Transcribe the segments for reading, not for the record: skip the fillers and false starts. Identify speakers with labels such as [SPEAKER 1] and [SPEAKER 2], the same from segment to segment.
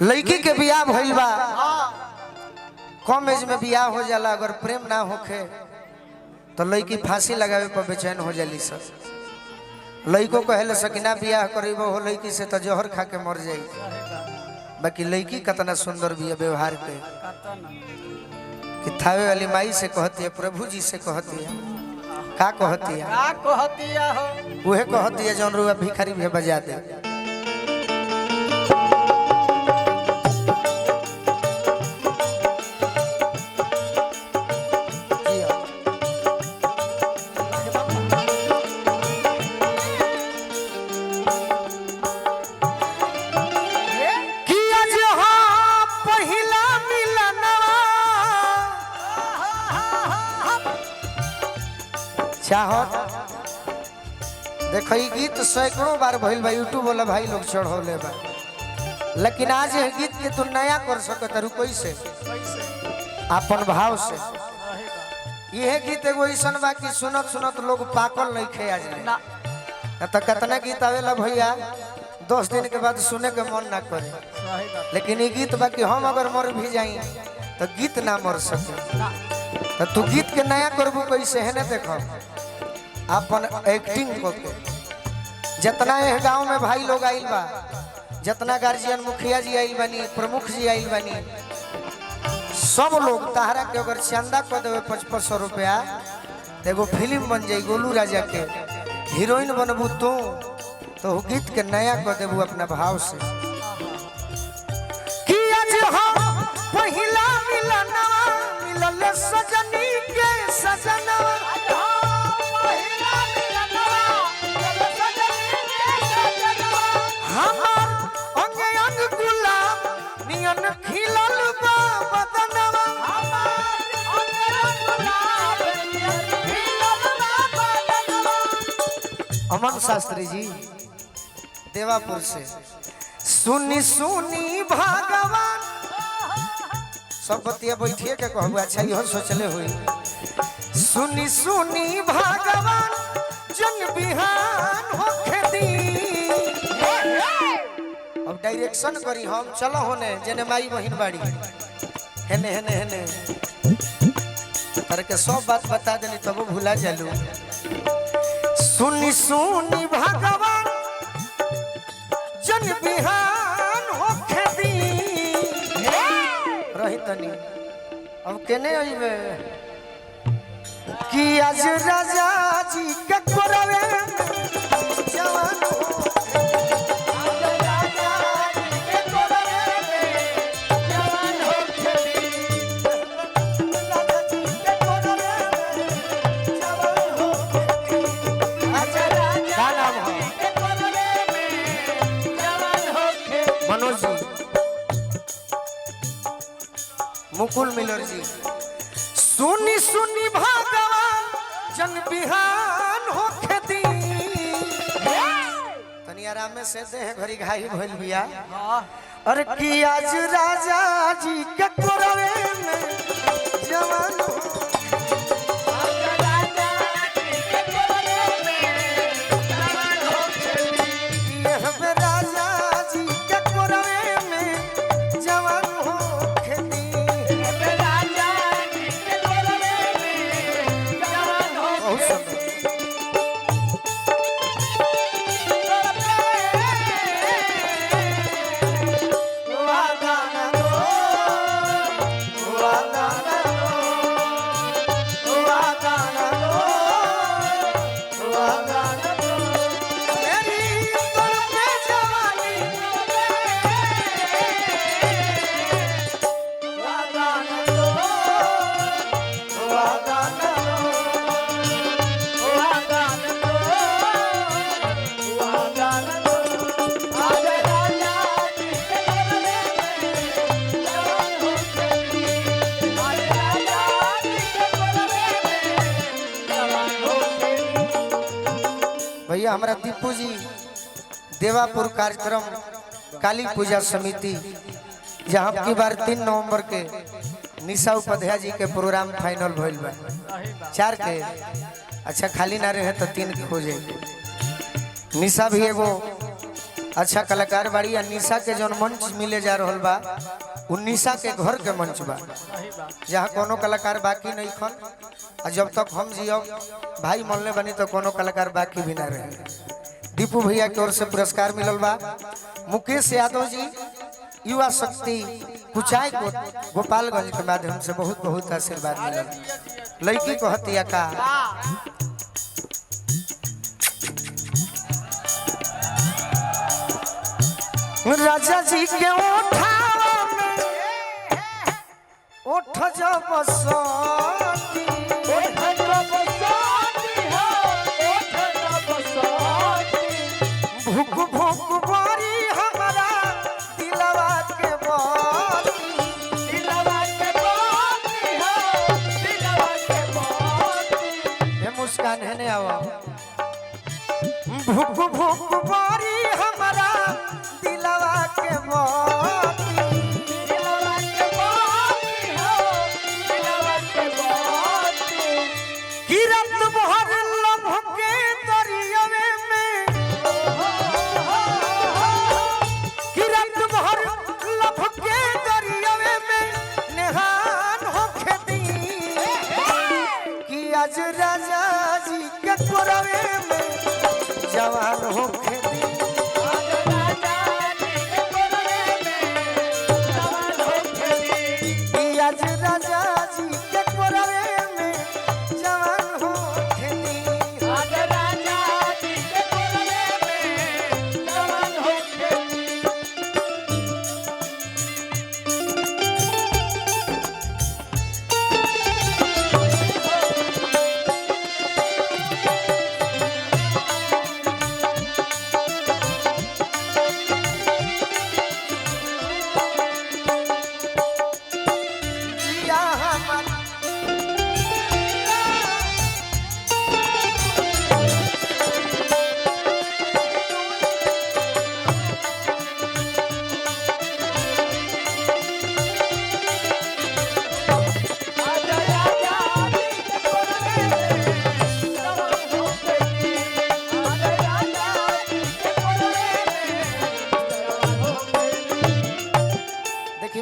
[SPEAKER 1] लड़की के बियाह भइल बा, कम एज में बियाह हो जाला। अगर प्रेम ना होखे तो लड़की फांसी लगावे पर बेचैन हो जाली सब। लड़को कहले सकिना बियाह करीब हो लड़की से तो जहर खा के मर जाई। बाकी लड़की कितना सुंदर भी है व्यवहार के कि थावे वाली माई से कहती है, प्रभु जी से कहती है, का कहती है, वह कहती है जौन रुआ भिखारी भी बजा दे। चाहत देखो ये गीत सैकड़ों बार भइल बा, यूट्यूब वाला भाई लोग चढ़ौले बा, लेकिन आज ये गीत के तू नया कर सकत है कैसे अपन भाव से। यह गीत एगो ऐसा बा कि सुनत सुनत लोग पाकल नहीं खे आज नहीं तो कितना गीत आवेला भैया 10 दिन के बाद सुने के मन ना करे। लेकिन ये गीत बा कि हम अगर मर भी जाई तो गीत ना मर सके। तो तू गीत के नया करबू कैसे है ना। देखो अपन एक्टिंग करके जितना ये गांव में भाई लोग आइल बा, जितना गार्जियन मुखिया जी आइल बानी, प्रमुख जी आइल बानी, सब लोग तहरा के अगर चंदा कर देवे 5500 रुपया एगो फिल्म बन जाई। गोलू राजा के हीरोइन बनबू तो गीत के नया कर देबू अपना भाव से कि आज हम पहिला मिलना मिलल सजनी के सजनवा। अमन शास्त्री जी देवापुर से सुनी सुनी भगवान सब बतिया बैठिए के कहबू। अच्छा इहो सोचले हुई सुनी सुनी भगवान जन बिहान होखे दी। अब डायरेक्शन करी हम चलो होने जने माई बहिन बाड़ी हेने हेने हेने करके सब बात बता देनी तब भूला जालू। सुनी सुनी भगवान जन बिहान होखे दी रही तनी। अब केने आइबे कि आज राजा जी के कोरवे जवान मुकुल मिलर जी सुनी सुनी भगवान जन बिहान होखे दी। तनी आराम में से दे घड़ी घाई भइल बिया। अरे कि आज राजा जी के कोरवे में जवान भैया हमारा दीपू जी देवापुर कार्यक्रम काली पूजा समिति जहाँ की बार 3 नवंबर के निशा उपाध्याय जी के प्रोग्राम फाइनल भइल बा 4 के। अच्छा खाली ना रहे तो 3 के हो जाए। निशा भी एगो अच्छा कलाकार बाड़ी निशा के जौन मंच मिले जा रहा बा निशा के घर के मंच बा जहाँ कोनो कलाकार बाकी नहीं खन और जब तक हम जियो भाई मनले बनी तो कोनो कलाकार बाकी भी ना रहे। दीपू भैया की ओर से पुरस्कार मिलल बा। मुकेश यादव जी युवा शक्ति कुचाई गोपालगंज के माध्यम से बहुत बहुत आशीर्वाद मिलल। लड़की को हतिया का राजा जी के ओठ जब बसती भूख भूख बारी हमारा दिलवा के मुस्कान है ने आवा भूख भूख बारी हमारा दिलवा के किरत भर लम्ह के दरियावे में किरत भर लम्ह के दरियावे में नेहान होके दी कि आज राजा जी के कोरवे में जवान होके दी आज राजा जी के कोरवे में जवान होके दी आज राजा जी के कोरवे में जवान होके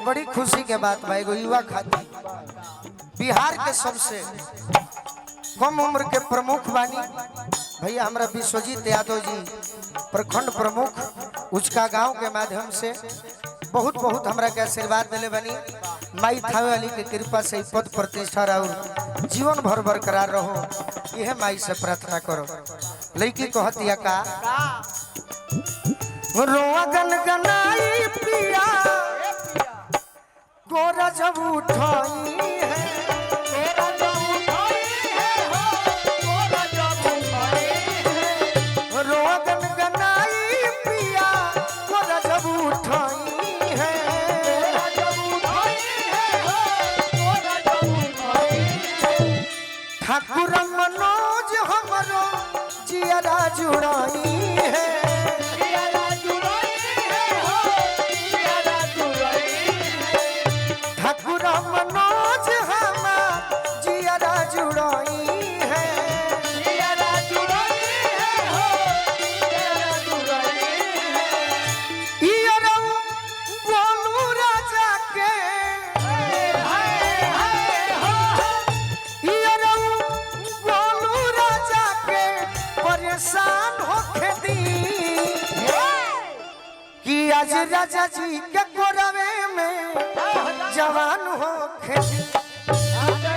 [SPEAKER 1] बड़ी खुशी के बात भाई एगो युवा खातिर बिहार के सबसे कम उम्र के प्रमुख बानी भैया हमारा विश्वजीत यादव जी प्रखंड प्रमुख उचका गांव के माध्यम से बहुत बहुत हमरा के आशीर्वाद दिले बनी। माई थावे वाली के कृपा से पद प्रतिष्ठा और जीवन भर बरकरार रहो यह माई से प्रार्थना करो। लड़की कहतिया का रोआ गनगनाई पिया गोरा जब उठाई है रोआ गनगनाई पिया गोरा जब उठाई है ठाकुर मनोज हमरो जियरा जुड़ाई है ठाकुर मनोज हमार जियरा जुड़ाई है बोलू राजा के बोलू राजा के परेशान होके दी कि आज राजा जी के कोरवे में जवान होके दी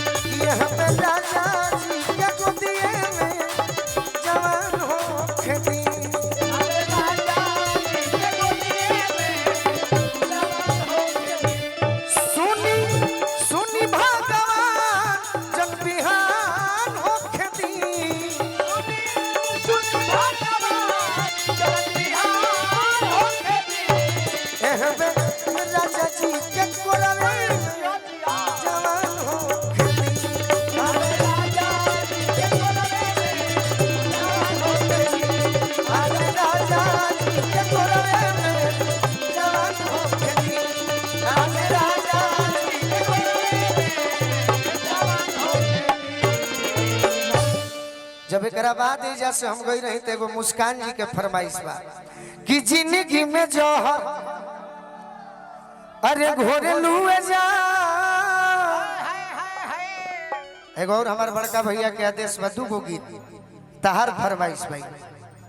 [SPEAKER 1] राजा जी के गोदिए में जवान होके दी सुनी सुनी भगवान जब बिहान होके दी बाद एजा से हम गई रही तो एगो मुस्कान जी के फरमाइश बा कि जिंदगी में जौहर अरे घोरे लुए जा। एगो और हमार बड़का भैया के आदेश बा दूगो गीत तहार फरमाइश भाई।